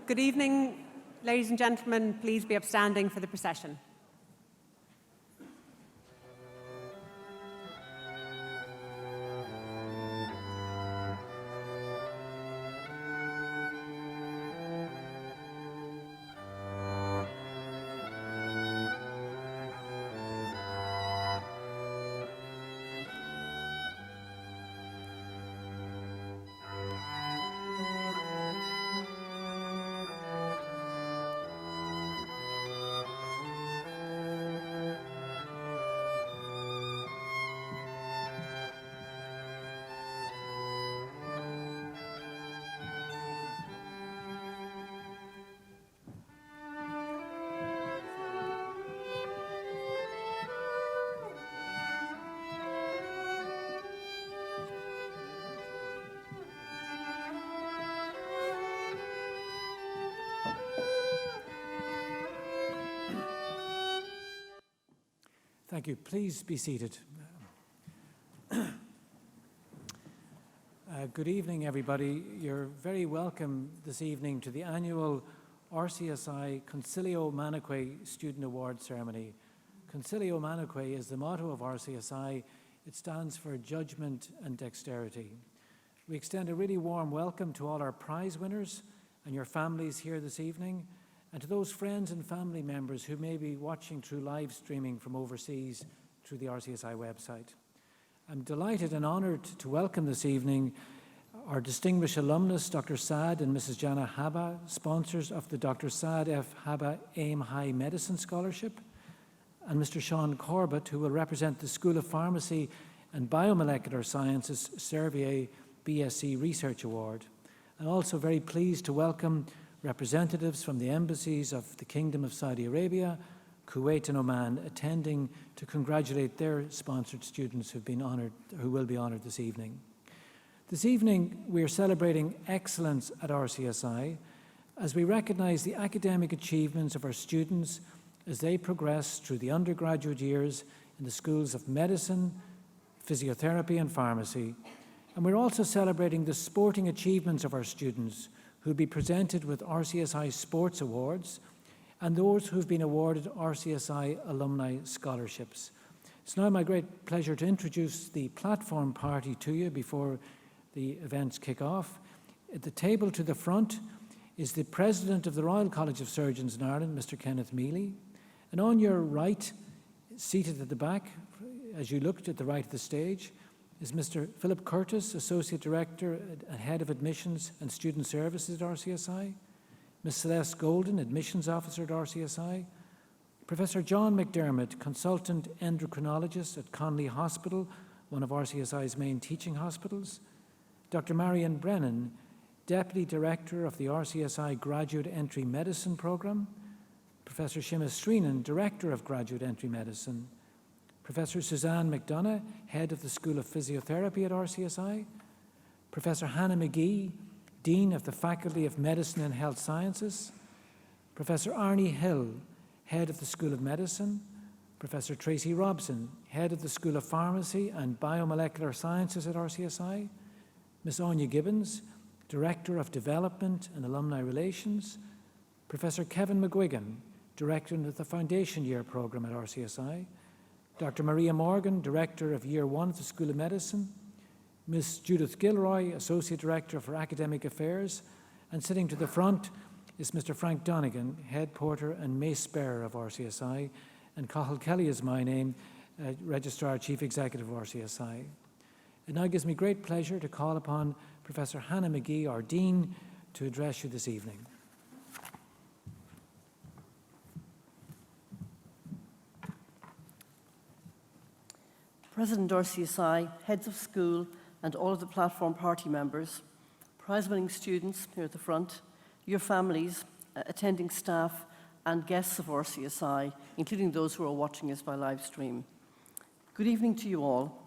Good evening, ladies and gentlemen. Please be upstanding for the procession. Thank you. Please be seated. Good evening, everybody. You're very welcome this evening to the annual RCSI Consilio Manuque Student Award Ceremony. Consilio Manuque is the motto of RCSI. It stands for Judgment and Dexterity. We extend a really warm welcome to all our prize winners and your families here this evening, and to those friends and family members who may be watching through live streaming from overseas through the RCSI website. I'm delighted and honoured to welcome this evening our distinguished alumnus, Dr. Saad and Mrs. Jana Haba, sponsors of the Dr. Saad F. Haba AIM High Medicine Scholarship, and Mr. Sean Corbett, who will represent the School of Pharmacy and Biomolecular Sciences Servier BSc Research Award. I'm also very pleased to welcome representatives from the embassies of the Kingdom of Saudi Arabia, Kuwait and Oman attending to congratulate their sponsored students who will be honoured this evening. This evening we are celebrating excellence at RCSI as we recognise the academic achievements of our students as they progress through the undergraduate years in the schools of medicine, physiotherapy and pharmacy. And we're also celebrating the sporting achievements of our students who will be presented with RCSI Sports Awards and those who have been awarded RCSI Alumni Scholarships. It's now my great pleasure to introduce the platform party to you before the events kick off. At the table to the front is the President of the Royal College of Surgeons in Ireland, Mr. Kenneth Mealy. And on your right, seated at the back, as you looked at the right of the stage, is Mr. Philip Curtis, Associate Director and Head of Admissions and Student Services at RCSI, Ms. Celeste Golden, Admissions Officer at RCSI, Professor John McDermott, Consultant Endocrinologist at Conley Hospital, one of RCSI's main teaching hospitals, Dr. Marion Brennan, Deputy Director of the RCSI Graduate Entry Medicine Programme, Professor Seamus Sreenan, Director of Graduate Entry Medicine, Professor Suzanne McDonough, Head of the School of Physiotherapy at RCSI, Professor Hannah McGee, Dean of the Faculty of Medicine and Health Sciences, Professor Arnie Hill, Head of the School of Medicine, Professor Tracy Robson, Head of the School of Pharmacy and Biomolecular Sciences at RCSI, Ms. Anya Gibbons, Director of Development and Alumni Relations, Professor Kevin McGuigan, Director of the Foundation Year Programme at RCSI, Dr. Maria Morgan, Director of Year 1 at the School of Medicine, Ms. Judith Gilroy, Associate Director for Academic Affairs, and sitting to the front is Mr. Frank Donegan, Head Porter and Mace Bearer of RCSI, and Cathal Kelly is my name, Registrar Chief Executive of RCSI. It now gives me great pleasure to call upon Professor Hannah McGee, our Dean, to address you this evening. President RCSI, heads of school, and all of the platform party members, prize-winning students here at the front, your families, attending staff, and guests of RCSI, including those who are watching us by live stream. Good evening to you all,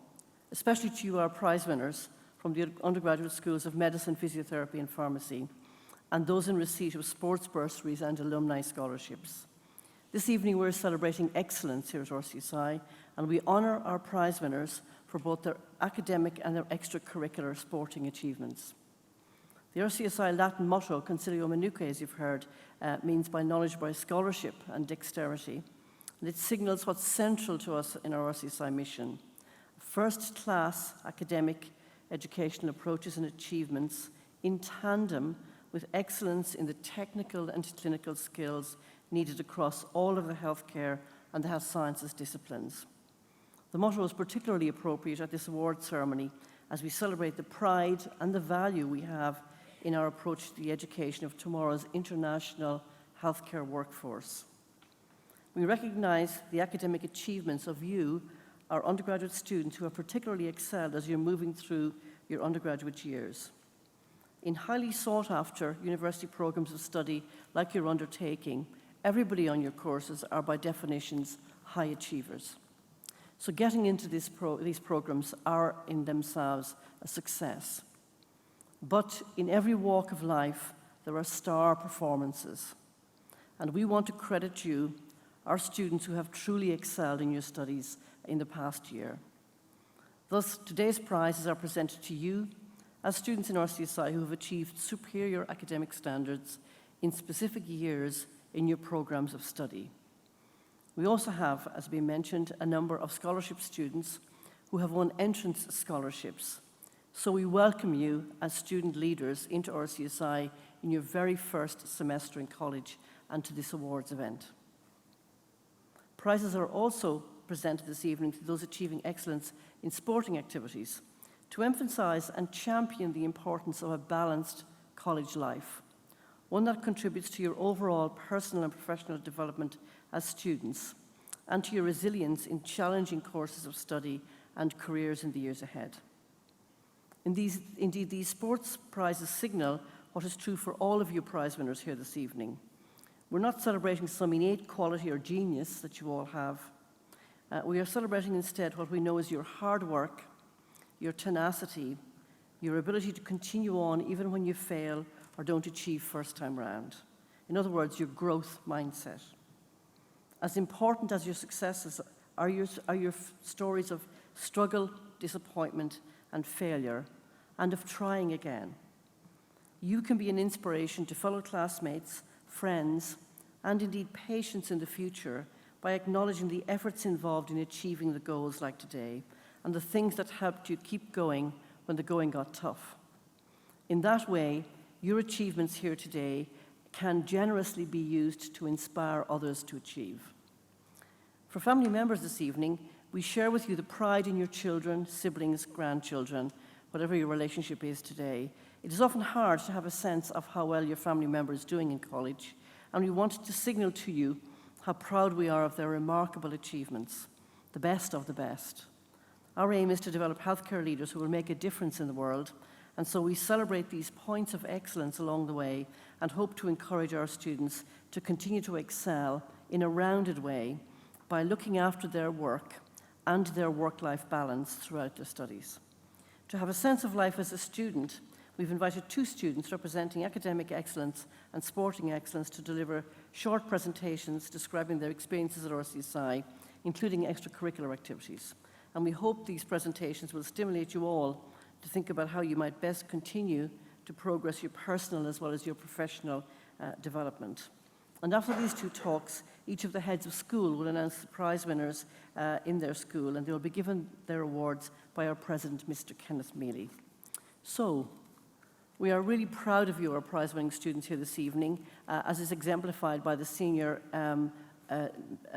especially to you, our prize winners from the undergraduate schools of medicine, physiotherapy, and pharmacy, and those in receipt of sports bursaries and alumni scholarships. This evening we're celebrating excellence here at RCSI, and we honour our prize winners for both their academic and their extracurricular sporting achievements. The RCSI Latin motto, Consilio Manuque, as you've heard, means by knowledge, by scholarship and dexterity. And it signals what's central to us in our RCSI mission. First-class academic educational approaches and achievements in tandem with excellence in the technical and clinical skills needed across all of the healthcare and the health sciences disciplines. The motto is particularly appropriate at this award ceremony as we celebrate the pride and the value we have in our approach to the education of tomorrow's international healthcare workforce. We recognize the academic achievements of you, our undergraduate students, who have particularly excelled as you're moving through your undergraduate years. In highly sought-after university programs of study like you're undertaking, everybody on your courses are by definitions high achievers. So getting into these programs are in themselves a success. But in every walk of life, there are star performances. And we want to credit you, our students who have truly excelled in your studies in the past year. Thus, today's prizes are presented to you as students in RCSI who have achieved superior academic standards in specific years in your programs of study. We also have, as we mentioned, a number of scholarship students who have won entrance scholarships. So we welcome you as student leaders into RCSI in your very first semester in college and to this awards event. Prizes are also presented this evening to those achieving excellence in sporting activities to emphasize and champion the importance of a balanced college life, one that contributes to your overall personal and professional development as students and to your resilience in challenging courses of study and careers in the years ahead. Indeed, these sports prizes signal what is true for all of you prize winners here this evening. We're not celebrating some innate quality or genius that you all have. We are celebrating instead what we know is your hard work, your tenacity, your ability to continue on even when you fail or don't achieve first time round. In other words, your growth mindset. As important as your successes are your stories of struggle, disappointment, and failure, and of trying again. You can be an inspiration to fellow classmates, friends, and indeed patients in the future by acknowledging the efforts involved in achieving the goals like today and the things that helped you keep going when the going got tough. In that way, your achievements here today can generously be used to inspire others to achieve. For family members this evening, we share with you the pride in your children, siblings, grandchildren, whatever your relationship is today. It is often hard to have a sense of how well your family member is doing in college, and we wanted to signal to you how proud we are of their remarkable achievements, the best of the best. Our aim is to develop healthcare leaders who will make a difference in the world, and so we celebrate these points of excellence along the way and hope to encourage our students to continue to excel in a rounded way by looking after their work and their work-life balance throughout their studies. To have a sense of life as a student, we've invited 2 students representing academic excellence and sporting excellence to deliver short presentations describing their experiences at RCSI, including extracurricular activities. And we hope these presentations will stimulate you all to think about how you might best continue to progress your personal as well as your professional development. And after these 2 talks, each of the heads of school will announce the prize winners in their school, and they will be given their awards by our president, Mr. Kenneth Mealy. So, we are really proud of you, our prize-winning students here this evening, as is exemplified by the senior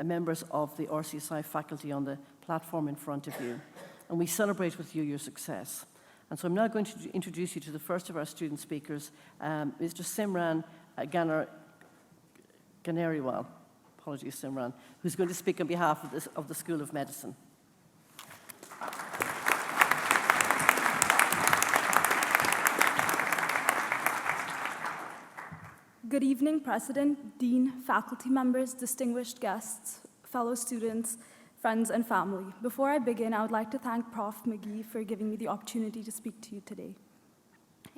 members of the RCSI faculty on the platform in front of you. And we celebrate with you your success. And so I'm now going to introduce you to the first of our student speakers, Mr. Simran Ganeriwal, apologies Simran, who's going to speak on behalf of the School of Medicine. Good evening, President, Dean, faculty members, distinguished guests, fellow students, friends, and family. Before I begin, I would like to thank Prof. McGee for giving me the opportunity to speak to you today.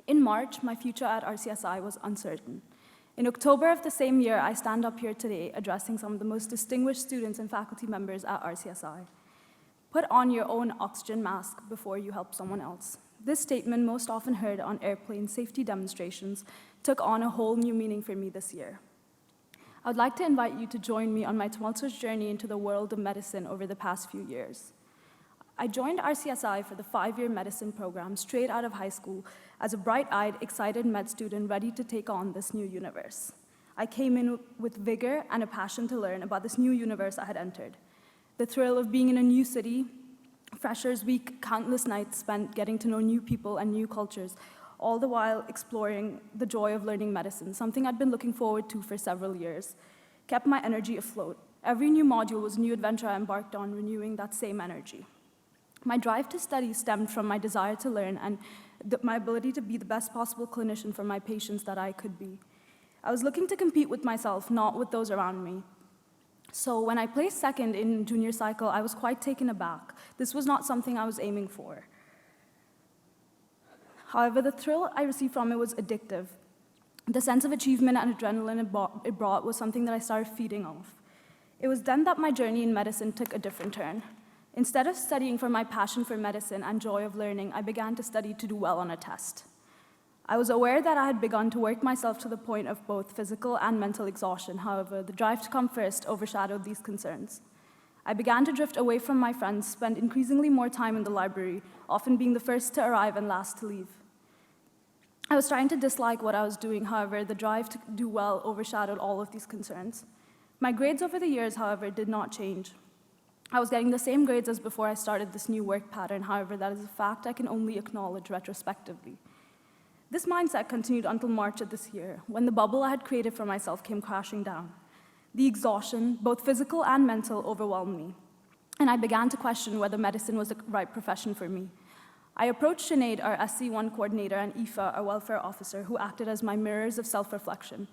In March, my future at RCSI was uncertain. In October of the same year, I stand up here today addressing some of the most distinguished students and faculty members at RCSI. Put on your own oxygen mask before you help someone else. This statement, most often heard on airplane safety demonstrations, took on a whole new meaning for me this year. I would like to invite you to join me on my tumultuous journey into the world of medicine over the past few years. I joined RCSI for the 5-year medicine program straight out of high school as a bright-eyed, excited med student ready to take on this new universe. I came in with vigor and a passion to learn about this new universe I had entered. The thrill of being in a new city, Freshers Week, countless nights spent getting to know new people and new cultures, all the while exploring the joy of learning medicine, something I'd been looking forward to for several years, kept my energy afloat. Every new module was a new adventure I embarked on, renewing that same energy. My drive to study stemmed from my desire to learn and my ability to be the best possible clinician for my patients that I could be. I was looking to compete with myself, not with those around me. So when I placed second in junior cycle, I was quite taken aback. This was not something I was aiming for. However, the thrill I received from it was addictive. The sense of achievement and adrenaline it brought was something that I started feeding off. It was then that my journey in medicine took a different turn. Instead of studying for my passion for medicine and joy of learning, I began to study to do well on a test. I was aware that I had begun to work myself to the point of both physical and mental exhaustion. However, the drive to come first overshadowed these concerns. I began to drift away from my friends, spend increasingly more time in the library, often being the first to arrive and last to leave. I was starting to dislike what I was doing. However, the drive to do well overshadowed all of these concerns. My grades over the years, however, did not change. I was getting the same grades as before I started this new work pattern. However, that is a fact I can only acknowledge retrospectively. This mindset continued until March of this year, when the bubble I had created for myself came crashing down. The exhaustion, both physical and mental, overwhelmed me, and I began to question whether medicine was the right profession for me. I approached Sinead, our SC1 coordinator, and Aoife, our welfare officer, who acted as my mirrors of self-reflection.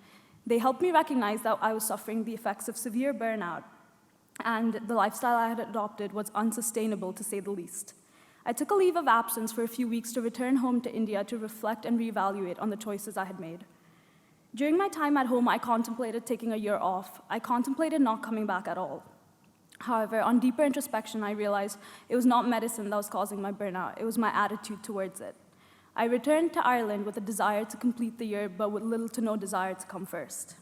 They helped me recognize that I was suffering the effects of severe burnout, and the lifestyle I had adopted was unsustainable, to say the least. I took a leave of absence for a few weeks to return home to India to reflect and reevaluate on the choices I had made. During my time at home, I contemplated taking a year off. I contemplated not coming back at all. However, on deeper introspection, I realized it was not medicine that was causing my burnout. It was my attitude towards it. I returned to Ireland with a desire to complete the year, but with little to no desire to come first.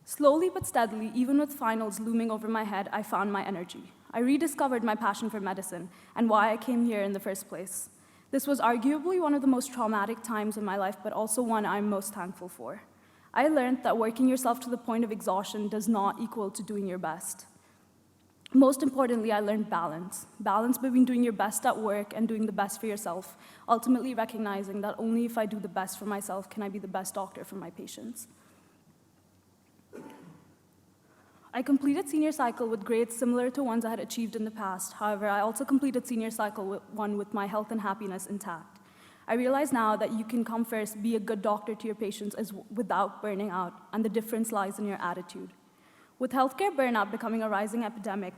Slowly but steadily, even with finals looming over my head, I found my energy. I rediscovered my passion for medicine and why I came here in the first place. This was arguably one of the most traumatic times in my life, but also one I'm most thankful for. I learned that working yourself to the point of exhaustion does not equal to doing your best. Most importantly, I learned balance. Balance between doing your best at work and doing the best for yourself, ultimately recognizing that only if I do the best for myself can I be the best doctor for my patients. I completed senior cycle with grades similar to ones I had achieved in the past. However, I also completed senior cycle one with my health and happiness intact. I realize now that you can come first, be a good doctor to your patients without burning out, and the difference lies in your attitude. With healthcare burnout becoming a rising epidemic,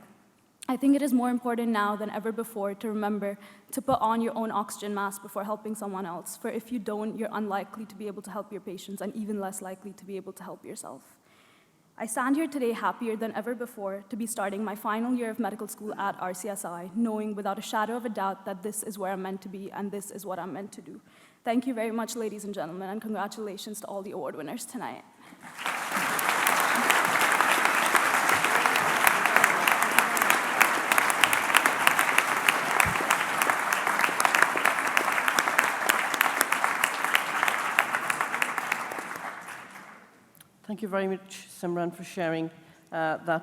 I think it is more important now than ever before to remember to put on your own oxygen mask before helping someone else, for if you don't, you're unlikely to be able to help your patients and even less likely to be able to help yourself. I stand here today happier than ever before to be starting my final year of medical school at RCSI, knowing without a shadow of a doubt that this is where I'm meant to be and this is what I'm meant to do. Thank you very much, ladies and gentlemen, and congratulations to all the award winners tonight. Thank you very much, Simran, for sharing that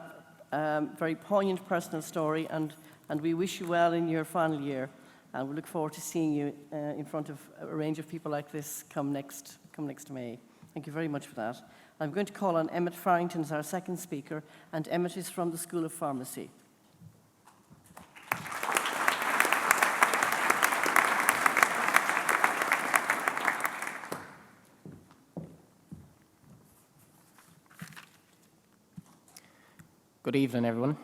very poignant personal story, and we wish you well in your final year. And we look forward to seeing you in front of a range of people like this come next May. Thank you very much for that. I'm going to call on Emmett Farrington as our second speaker, and Emmett is from the School of Pharmacy. Good evening, everyone.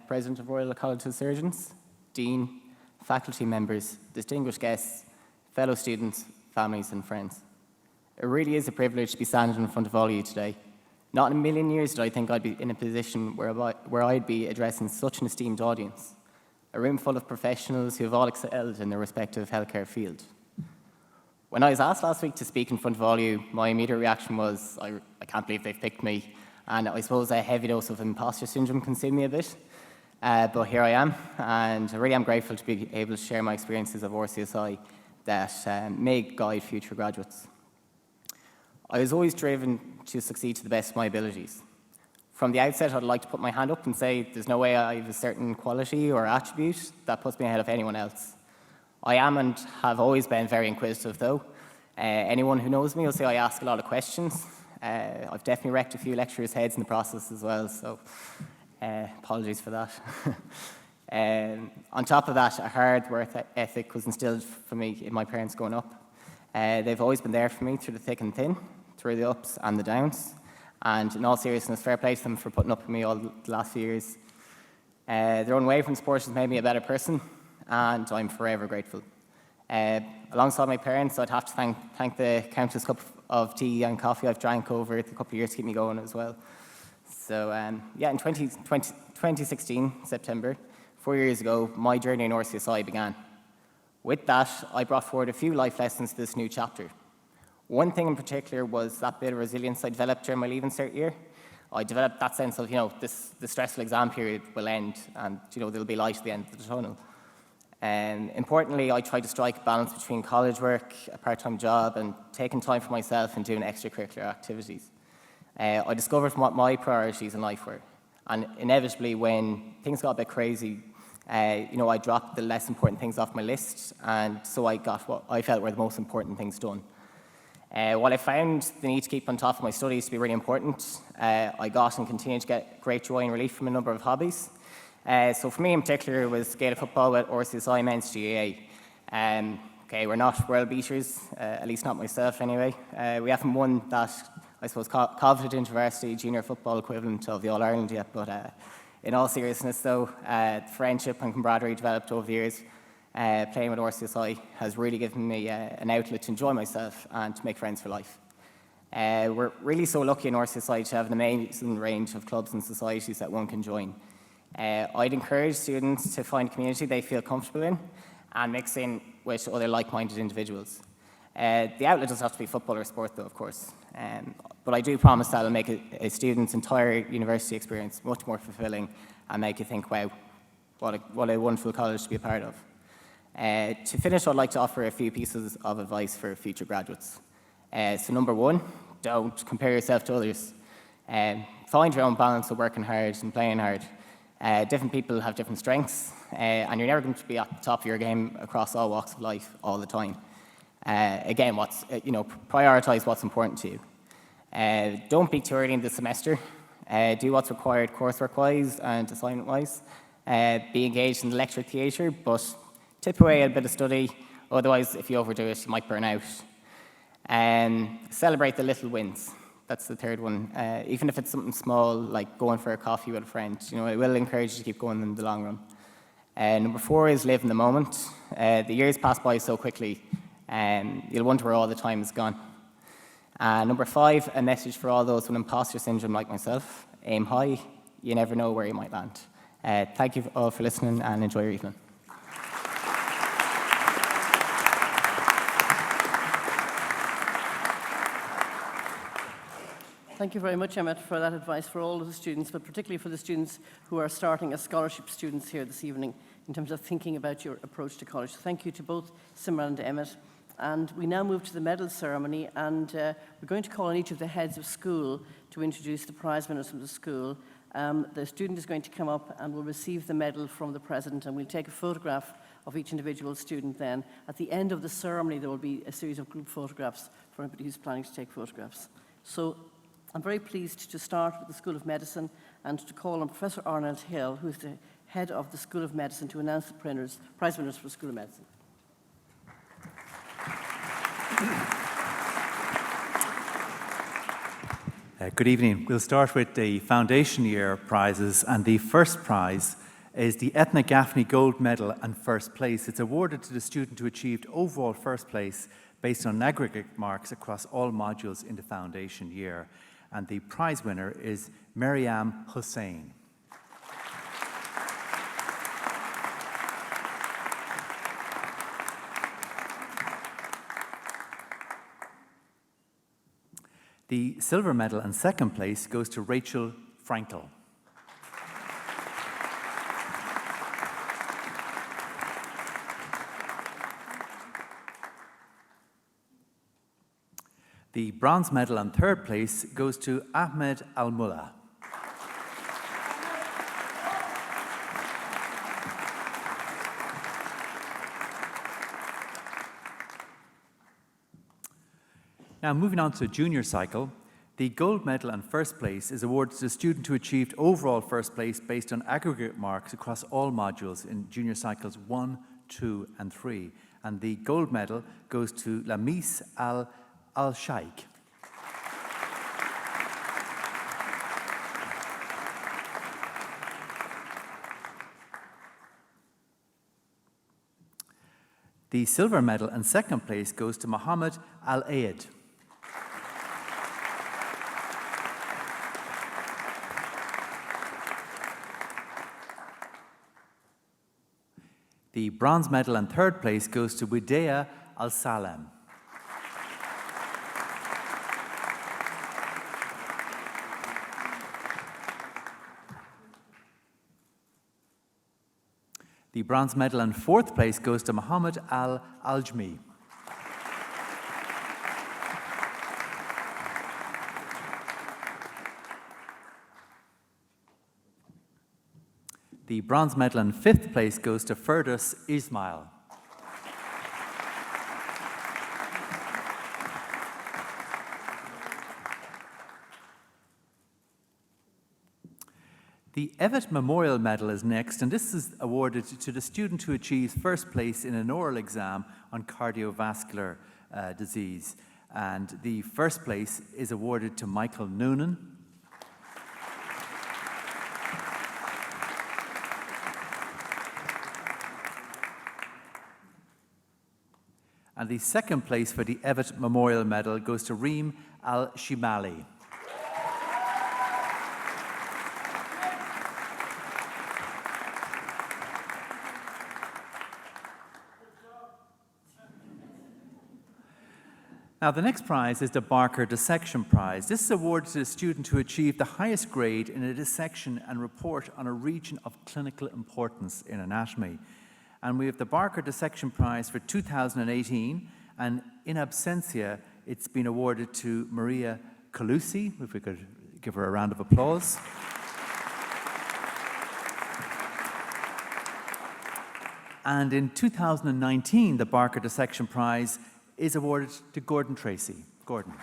President of Royal College of Surgeons, Dean, faculty members, distinguished guests, fellow students, families and friends. It really is a privilege to be standing in front of all of you today. Not in a million years did I think I'd be in a position where I'd be addressing such an esteemed audience, a room full of professionals who have all excelled in their respective healthcare field. When I was asked last week to speak in front of all you, my immediate reaction was, I can't believe they've picked me, and I suppose a heavy dose of imposter syndrome consumed me a bit. But here I am, and I really am grateful to be able to share my experiences of RCSI that may guide future graduates. I was always driven to succeed to the best of my abilities. From the outset, I'd like to put my hand up and say there's no way I have a certain quality or attribute that puts me ahead of anyone else. I am and have always been very inquisitive, though. Anyone who knows me will say I ask a lot of questions. I've definitely wrecked a few lecturers' heads in the process as well, so apologies for that. On top of that, a hard work ethic was instilled for me in my parents growing up. They've always been there for me through the thick and thin, through the ups and the downs. And in all seriousness, fair play to them for putting up with me all the last few years. Their own way from sport has made me a better person, and I'm forever grateful. Alongside my parents, I'd have to thank the countless cup of tea and coffee I've drank over the couple of years to keep me going as well. So yeah, in 2016, September, 4 years ago, my journey in RCSI began. With that, I brought forward a few life lessons to this new chapter. One thing in particular was that bit of resilience I developed during my Leaving Cert year. I developed that sense of, the stressful exam period will end and, there'll be light at the end of the tunnel. Importantly, I tried to strike a balance between college work, a part-time job, and taking time for myself and doing extracurricular activities. I discovered what my priorities in life were. And inevitably, when things got a bit crazy, I dropped the less important things off my list, and so I got what I felt were the most important things done. While I found the need to keep on top of my studies to be really important, I got and continue to get great joy and relief from a number of hobbies. So for me in particular, it was Gaelic football with RCSI Men's GAA. Okay, we're not world beaters, at least not myself anyway. We haven't won that, I suppose, coveted InterVarsity junior football equivalent of the All-Ireland yet, but in all seriousness though, friendship and camaraderie developed over the years. Playing with RCSI has really given me an outlet to enjoy myself and to make friends for life. We're really so lucky in RCSI to have an amazing range of clubs and societies that one can join. I'd encourage students to find a community they feel comfortable in and mix in with other like-minded individuals. The outlet doesn't have to be football or sport though, of course, but I do promise that it'll make a student's entire university experience much more fulfilling and make you think, wow, what a wonderful college to be a part of. To finish, I'd like to offer a few pieces of advice for future graduates. So number one, don't compare yourself to others. Find your own balance of working hard and playing hard. Different people have different strengths, and you're never going to be at the top of your game across all walks of life all the time. Again, prioritize what's important to you. Don't be too early in the semester. Do what's required coursework-wise and assignment-wise. Be engaged in the lecture theatre, but tip away a bit of study. Otherwise, if you overdo it, you might burn out. Celebrate the little wins. That's the third one. Even if it's something small, like going for a coffee with a friend, it will encourage you to keep going in the long run. Number four is live in the moment. The years pass by so quickly, you'll wonder where all the time is gone. Number five, a message for all those with imposter syndrome like myself. Aim high, you never know where you might land. Thank you all for listening and enjoy your evening. Thank you very much, Emmett, for that advice for all of the students, but particularly for the students who are starting as scholarship students here this evening in terms of thinking about your approach to college. Thank you to both Simran and Emmett. And we now move to the medal ceremony, and we're going to call on each of the heads of school to introduce the prize winners from the school. The student is going to come up and will receive the medal from the president, and we'll take a photograph of each individual student then. At the end of the ceremony, there will be a series of group photographs for anybody who's planning to take photographs. So I'm very pleased to start with the School of Medicine and to call on Professor Arnold Hill, who is the head of the School of Medicine, to announce the prize winners for the School of Medicine. Good evening. We'll start with the foundation year prizes, and the first prize is the Etna Gaffney Gold Medal and first place. It's awarded to the student who achieved overall first place based on aggregate marks across all modules in the foundation year. and the prize winner is Maryam Hussain. The silver medal and second place goes to Rachel Frankel. The bronze medal and third place goes to Ahmed Al-Mullah. Now, moving on to the junior cycle, the gold medal and first place is awarded to the student who achieved overall first place based on aggregate marks across all modules in junior cycles 1, 2, and 3. And the gold medal goes to Lamis Al-Shaikh. The silver medal and second place goes to Mohammed Al-Ayed. The bronze medal and third place goes to Widea Al-Salem. The bronze medal and fourth place goes to Muhammad Al-Aljmi. The bronze medal and fifth place goes to Ferdus Ismail. The Evet Memorial Medal is next, and this is awarded to the student who achieves first place in an oral exam on cardiovascular disease. And the first place is awarded to Michael Noonan. And the second place for the Evet Memorial Medal goes to Reem Al-Shimali. Now, the next prize is the Barker Dissection Prize. This is awarded to a student who achieved the highest grade in a dissection and report on a region of clinical importance in anatomy. And we have the Barker Dissection Prize for 2018, and in absentia, it's been awarded to Maria Colusi, if we could give her a round of applause. And in 2019, the Barker Dissection Prize is awarded to Gordon Tracy. Gordon.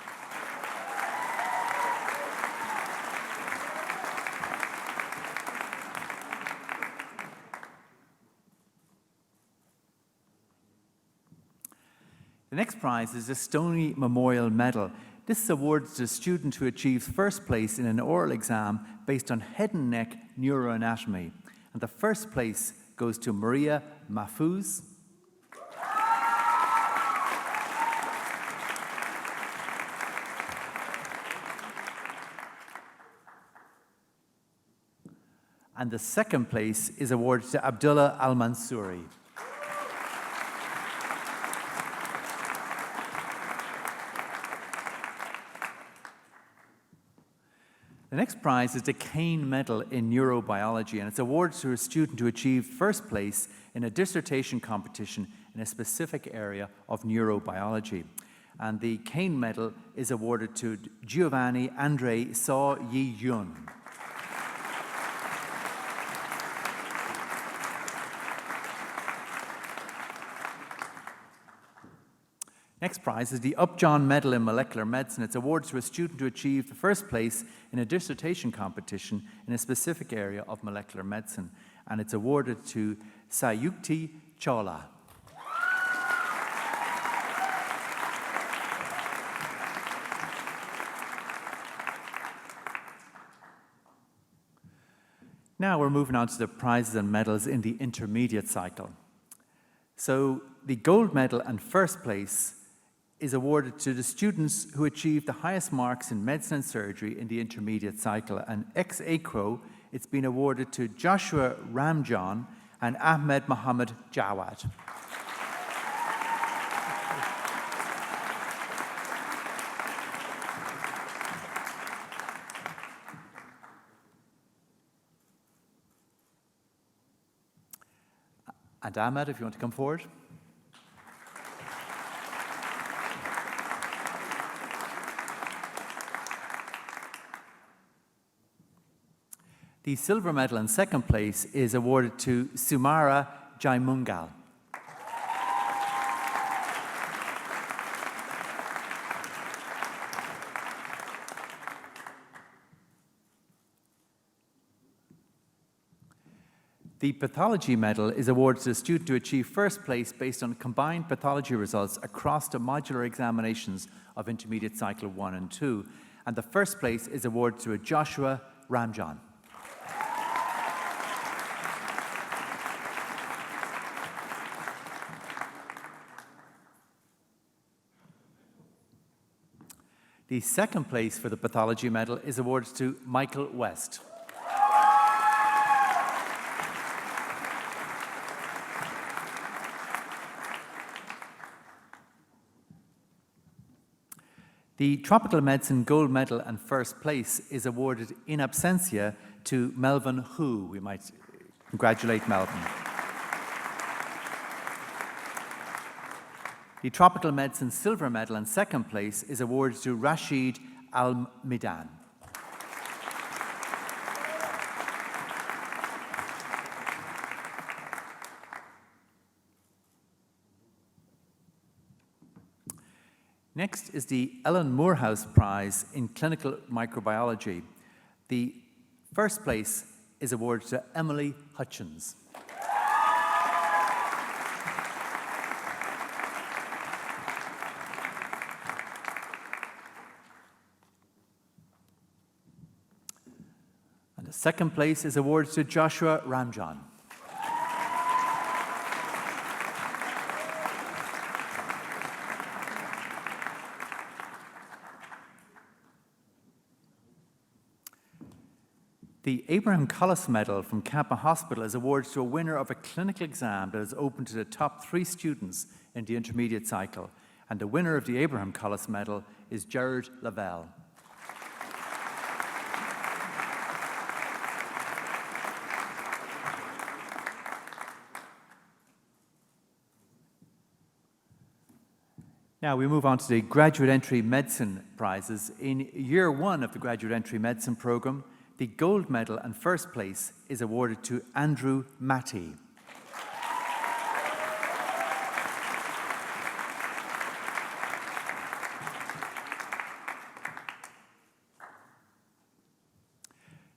The next prize is the Stoney Memorial Medal. This is awarded to a student who achieves first place in an oral exam based on head and neck neuroanatomy. And the first place goes to Maria Mahfouz. And the second place is awarded to Abdullah Al-Mansouri. The next prize is the Kane Medal in Neurobiology, and it's awarded to a student who achieved first place in a dissertation competition in a specific area of neurobiology. And the Kane Medal is awarded to Giovanni Andre So Yi Yun. Next prize is the Upjohn Medal in Molecular Medicine. It's awarded to a student who achieved the first place in a dissertation competition in a specific area of molecular medicine. And it's awarded to Sayukti Chawla. Now we're moving on to the prizes and medals in the intermediate cycle. So the gold medal and first place is awarded to the students who achieve the highest marks in medicine and surgery in the intermediate cycle. And ex aequo, it's been awarded to Joshua Ramjan and Ahmed Mohammed Jawad. And Ahmed, if you want to come forward. The silver medal in second place is awarded to Sumara Jaimungal. The pathology medal is awarded to a student to achieve first place based on combined pathology results across the modular examinations of intermediate cycle 1 and 2. And the first place is awarded to a Joshua Ramjan. The second place for the pathology medal is awarded to Michael West. The tropical medicine gold medal and first place is awarded in absentia to Melvin Hu. We might congratulate Melvin. The tropical medicine silver medal and second place is awarded to Rashid Al-Midan. Next is the Ellen Moorhouse Prize in Clinical Microbiology. The first place is awarded to Emily Hutchins. And the second place is awarded to Joshua Ramjan. The Abraham Collis Medal from Kappa Hospital is awarded to a winner of a clinical exam that is open to the top 3 students in the intermediate cycle. And the winner of the Abraham Collis Medal is Gerard Lavelle. Now we move on to the Graduate Entry Medicine prizes. In year 1 of the Graduate Entry Medicine program, the gold medal and first place is awarded to Andrew Matty.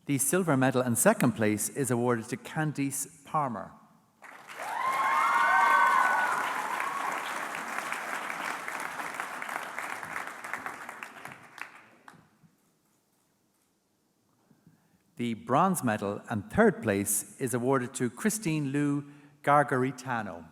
The silver medal and second place is awarded to Candice Palmer. The bronze medal and third place is awarded to Christine Lou Gargaritano.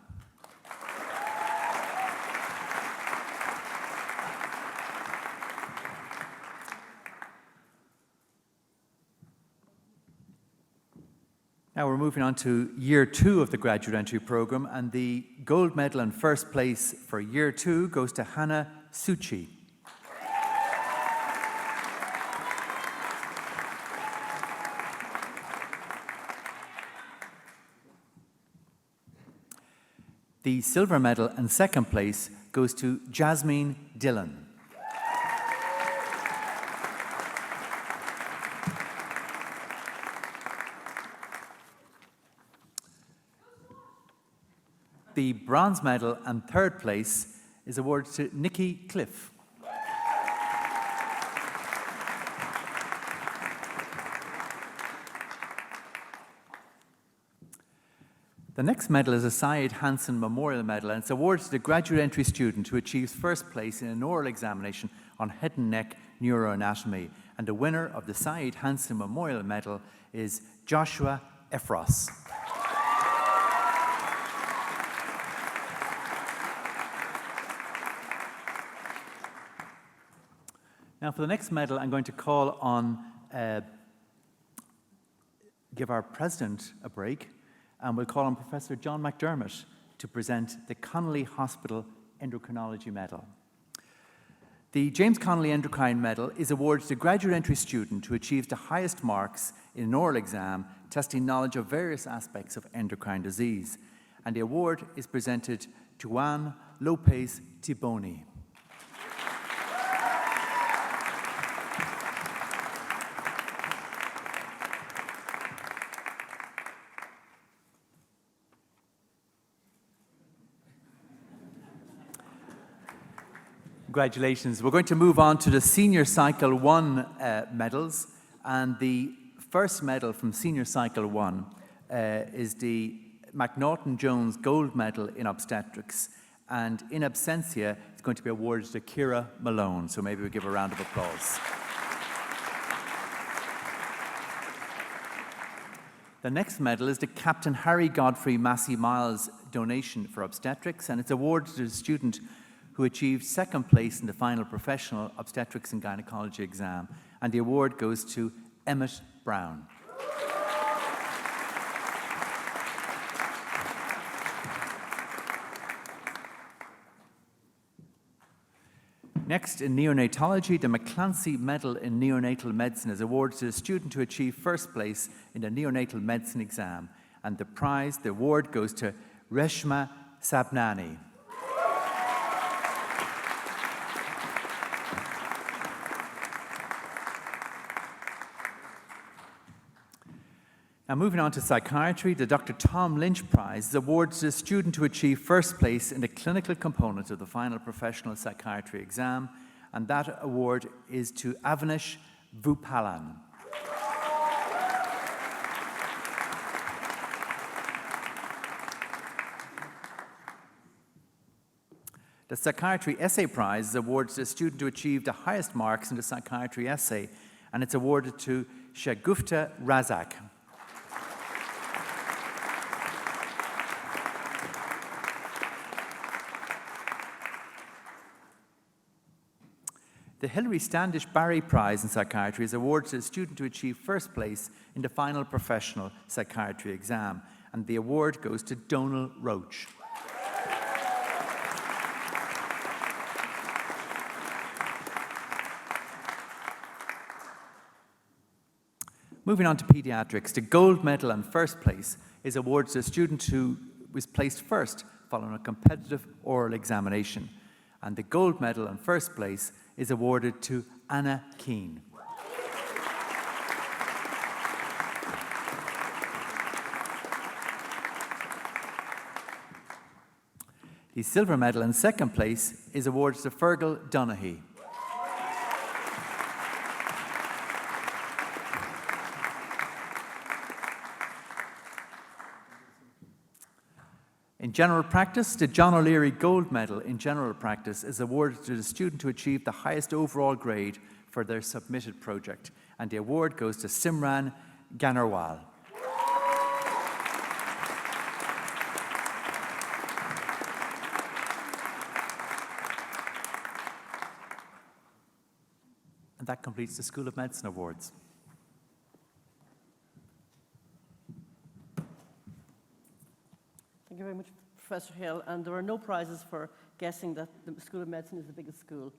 Now we're moving on to year 2 of the graduate entry program, and the gold medal and first place for year 2 goes to Hannah Suchi. The silver medal and second place goes to Jasmine Dillon. The bronze medal and third place is awarded to Nikki Cliff. The next medal is a Syed Hansen Memorial Medal, and it's awarded to the graduate entry student who achieves first place in an oral examination on head and neck neuroanatomy. And the winner of the Syed Hansen Memorial Medal is Joshua Efros. Now for the next medal, I'm going to call on, give our president a break, and we'll call on Professor John McDermott to present the Connolly Hospital Endocrinology Medal. The James Connolly Endocrine Medal is awarded to a graduate entry student who achieves the highest marks in an oral exam testing knowledge of various aspects of endocrine disease. And the award is presented to Juan Lopez Tiboni. Congratulations. We're going to move on to the Senior Cycle 1 medals. And the first medal from Senior Cycle 1 is the McNaughton-Jones Gold Medal in Obstetrics. And in absentia, it's going to be awarded to Kira Malone. So maybe we'll give a round of applause. The next medal is the Captain Harry Godfrey Massey Miles donation for obstetrics, and it's awarded to a student who achieved second place in the final professional obstetrics and gynecology exam. And the award goes to Emmett Brown. Next, in neonatology, the McClancy Medal in Neonatal Medicine is awarded to a student who achieved first place in the neonatal medicine exam. And the award goes to Reshma Sabnani. Now, moving on to psychiatry, the Dr. Tom Lynch Prize is awarded to a student who achieved first place in the clinical component of the final professional psychiatry exam, and that award is to Avnish Vupalan. The Psychiatry Essay Prize is awarded to a student who achieved the highest marks in the psychiatry essay, and it's awarded to Shagufta Razak. The Hilary Standish Barry Prize in Psychiatry is awarded to a student who achieved first place in the final professional psychiatry exam, and the award goes to Donal Roach. Moving on to pediatrics, the gold medal and first place is awarded to a student who was placed first following a competitive oral examination, and the gold medal and first place is awarded to Anna Keane. The silver medal in second place is awarded to Fergal Donaghy. In general practice, the John O'Leary Gold Medal in general practice is awarded to the student who achieved the highest overall grade for their submitted project, and the award goes to Simran Ganarwal. And that completes the School of Medicine Awards. Thank you very much, Professor Hill. And there are no prizes for guessing that the School of Medicine is the biggest school,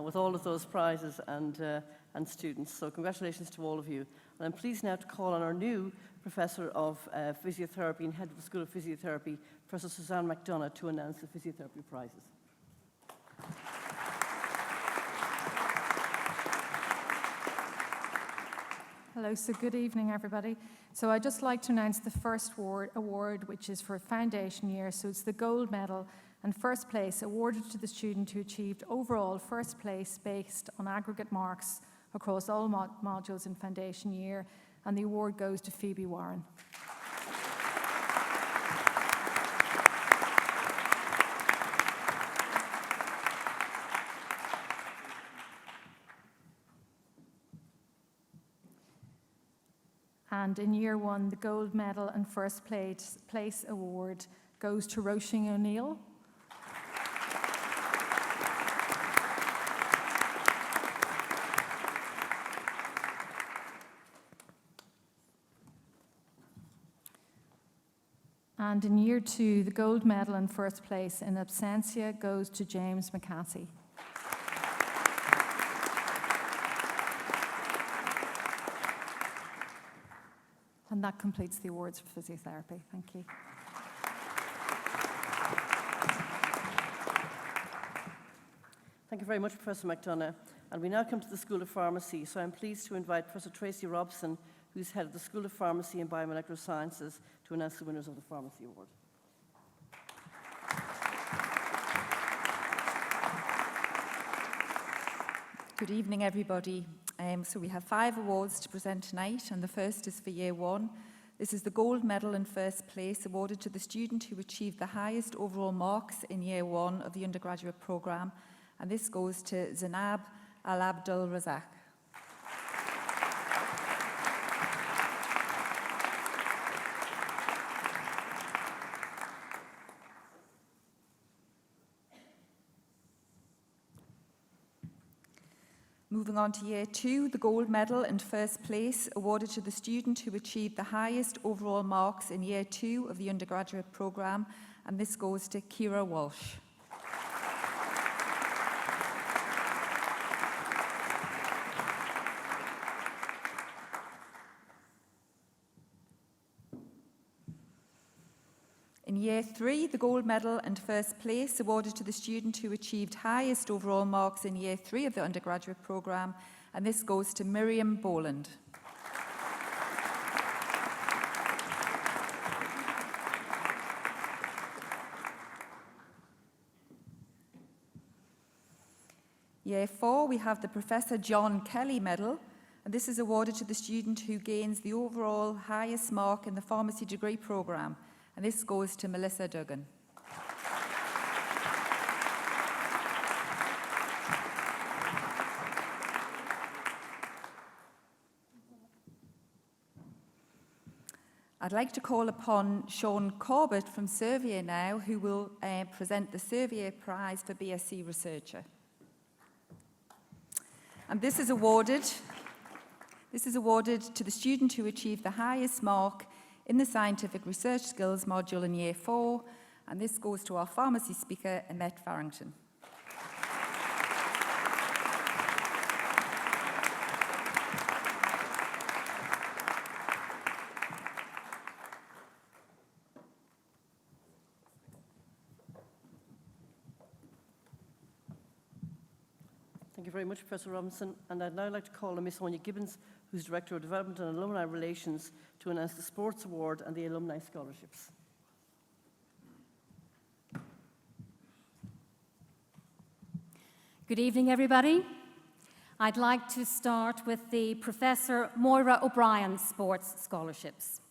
with all of those prizes and students. So congratulations to all of you. And I'm pleased now to call on our new Professor of Physiotherapy and Head of the School of Physiotherapy, Professor Suzanne McDonough, to announce the Physiotherapy prizes. Hello, so good evening, everybody. So I'd just like to announce the first award, which is for foundation year. So it's the gold medal and first place awarded to the student who achieved overall first place based on aggregate marks across all modules in foundation year. And the award goes to Phoebe Warren. And in year one, the gold medal and first place award goes to Roisin O'Neill. And in year 2, the gold medal and first place in absentia goes to James McCasey. And that completes the awards for physiotherapy. Thank you. Thank you very much, Professor McDonough. And we now come to the School of Pharmacy. So I'm pleased to invite Professor Tracy Robson, who's head of the School of Pharmacy and Biomolecular Sciences, to announce the winners of the Pharmacy Award. Good evening, everybody. So we have 5 awards to present tonight, and the first is for Year 1. This is the gold medal in first place awarded to the student who achieved the highest overall marks in Year 1 of the undergraduate programme, and this goes to Zainab Al-Abdul Razak. Moving on to Year 2, the gold medal in first place awarded to the student who achieved the highest overall marks in Year 2 of the undergraduate programme, and this goes to Kira Walsh. In Year 3, the gold medal and first place awarded to the student who achieved highest overall marks in Year 3 of the undergraduate programme, and this goes to Miriam Boland. Year 4, we have the Professor John Kelly Medal, and this is awarded to the student who gains the overall highest mark in the pharmacy degree programme, and this goes to Melissa Duggan. I'd like to call upon Sean Corbett from Servier now, who will present the Servier Prize for BSc Researcher. And this is awarded to the student who achieved the highest mark in the Scientific Research Skills module in Year 4, and this goes to our pharmacy speaker, Annette Farrington. Thank you very much, Professor Robinson. And I'd now like to call on Miss Sonia Gibbons, who's Director of Development and Alumni Relations, to announce the Sports Award and the Alumni Scholarships. Good evening, everybody. I'd like to start with the Professor Moira O'Brien Sports Scholarships.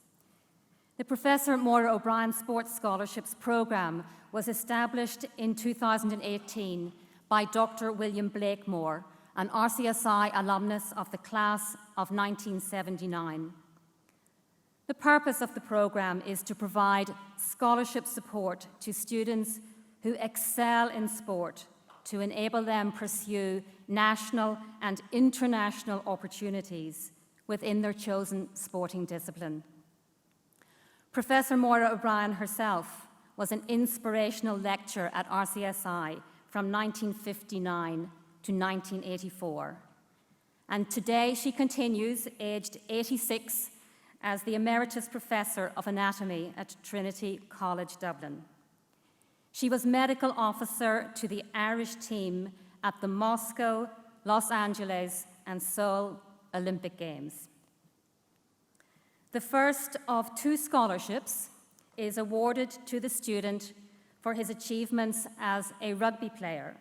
The Professor Moira O'Brien Sports Scholarships Programme was established in 2018 by Dr. William Blakemore, an RCSI alumnus of the class of 1979. The purpose of the programme is to provide scholarship support to students who excel in sport to enable them pursue national and international opportunities within their chosen sporting discipline. Professor Moira O'Brien herself was an inspirational lecturer at RCSI from 1959 to 1984. And today she continues, aged 86, as the Emeritus Professor of Anatomy at Trinity College Dublin. She was medical officer to the Irish team at the Moscow, Los Angeles, and Seoul Olympic Games. The first of 2 scholarships is awarded to the student for his achievements as a rugby player.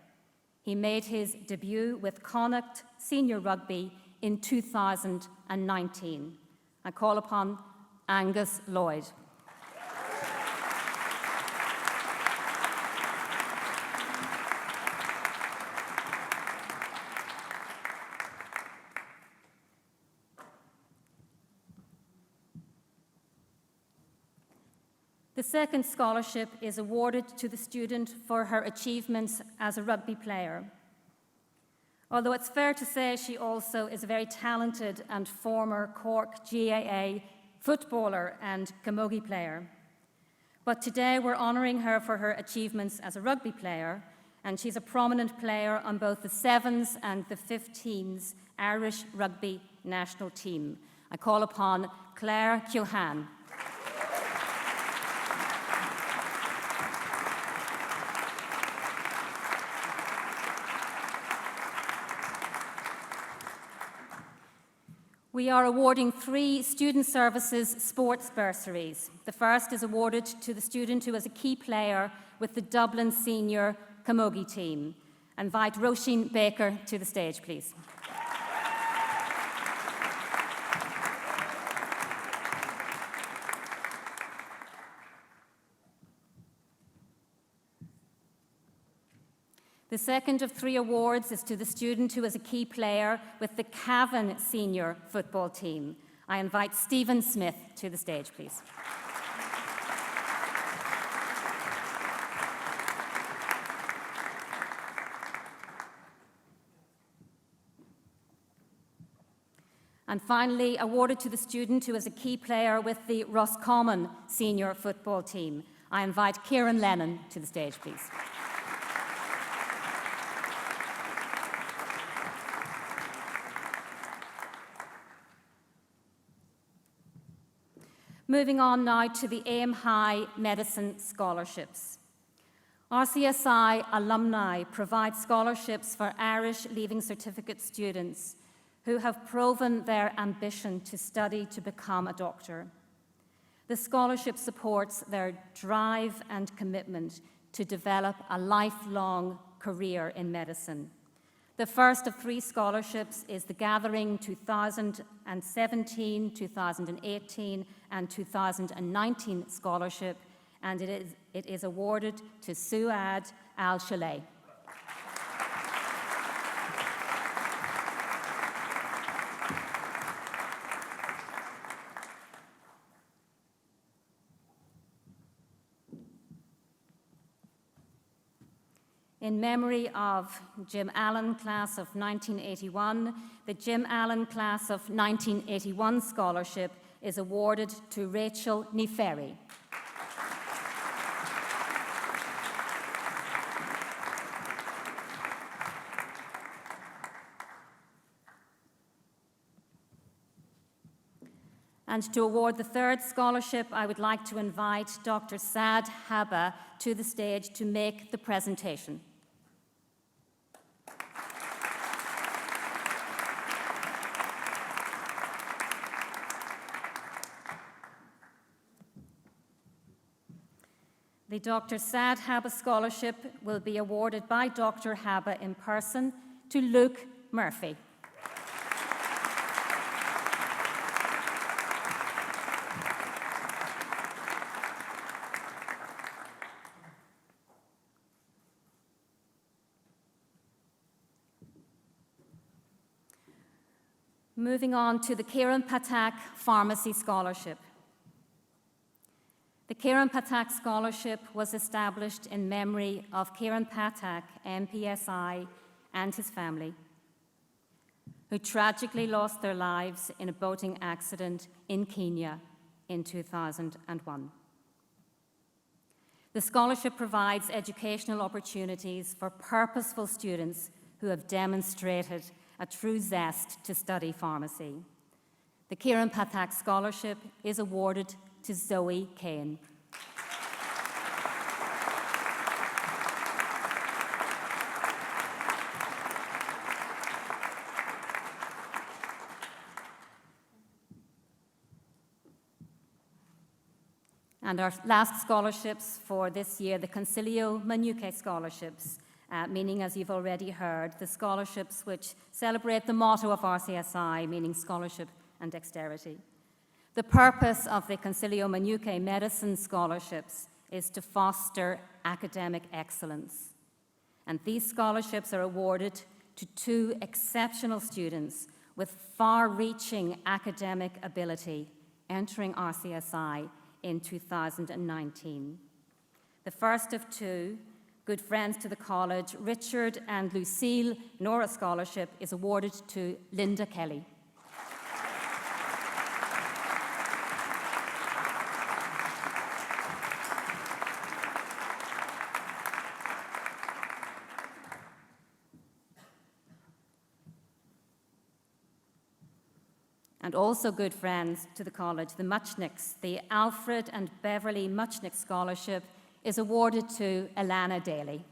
He made his debut with Connacht Senior Rugby in 2019. I call upon Angus Lloyd. The second scholarship is awarded to the student for her achievements as a rugby player. Although it's fair to say she also is a very talented and former Cork GAA footballer and camogie player. but today we're honouring her for her achievements as a rugby player, and she's a prominent player on both the 7s and the 15s Irish rugby national team. I call upon Claire Keohane. We are awarding 3 Student Services Sports Bursaries. The first is awarded to the student who was a key player with the Dublin Senior Camogie team. I invite Roisin Baker to the stage, please. The second of 3 awards is to the student who was a key player with the Cavan senior football team. I invite Stephen Smith to the stage, please. And finally, awarded to the student who was a key player with the Roscommon senior football team. I invite Kieran Lennon to the stage, please. Moving on now to the Aim High Medicine Scholarships. RCSI alumni provide scholarships for Irish Leaving Certificate students who have proven their ambition to study to become a doctor. The scholarship supports their drive and commitment to develop a lifelong career in medicine. The first of 3 scholarships is the Gathering 2017, 2018 and 2019 scholarship, and it is awarded to Suad Al-Shalay. In memory of Jim Allen class of 1981, the Jim Allen class of 1981 scholarship is awarded to Rachel Neferi. And to award the 3rd scholarship, I would like to invite Dr. Saad Haba to the stage to make the presentation. The Dr. Saad Haba Scholarship will be awarded by Dr. Haba in person to Luke Murphy. Moving on to the Kieran Patak Pharmacy Scholarship. The Kieran Patak Scholarship was established in memory of Kieran Patak, MPSI, and his family, who tragically lost their lives in a boating accident in Kenya in 2001. The scholarship provides educational opportunities for purposeful students who have demonstrated a true zest to study pharmacy. The Kieran Patak Scholarship is awarded to Zoe Kane. And our last scholarships for this year, the Consilio Manuque scholarships, meaning, as you've already heard, the scholarships which celebrate the motto of RCSI, meaning Scholarship and Dexterity. The purpose of the Consilio Manuque Medicine Scholarships is to foster academic excellence. And these scholarships are awarded to 2 exceptional students with far-reaching academic ability entering RCSI in 2019. The first of 2, good friends to the college, Richard and Lucille Nora Scholarship, is awarded to Linda Kelly. and also good friends to the college, the Muchnicks. The Alfred and Beverly Muchnick Scholarship is awarded to Alana Daly.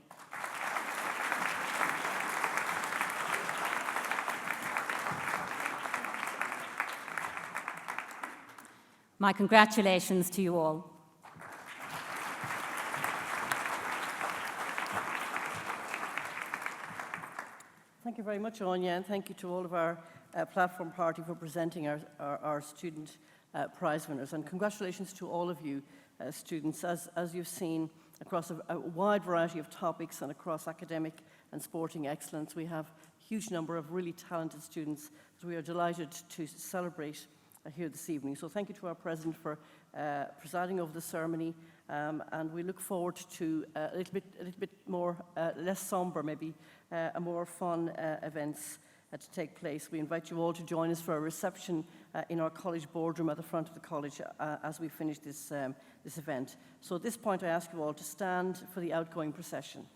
My congratulations to you all. Thank you very much, Anya, and thank you to all of our platform party for presenting our student prize winners. And congratulations to all of you students. As you've seen, across a wide variety of topics and across academic and sporting excellence, we have a huge number of really talented students that we are delighted to celebrate here this evening. So thank you to our President for presiding over the ceremony, and we look forward to a little bit more, less somber maybe, a more fun events to take place. We invite you all to join us for a reception in our college boardroom at the front of the college as we finish this event. So at this point I ask you all to stand for the outgoing procession.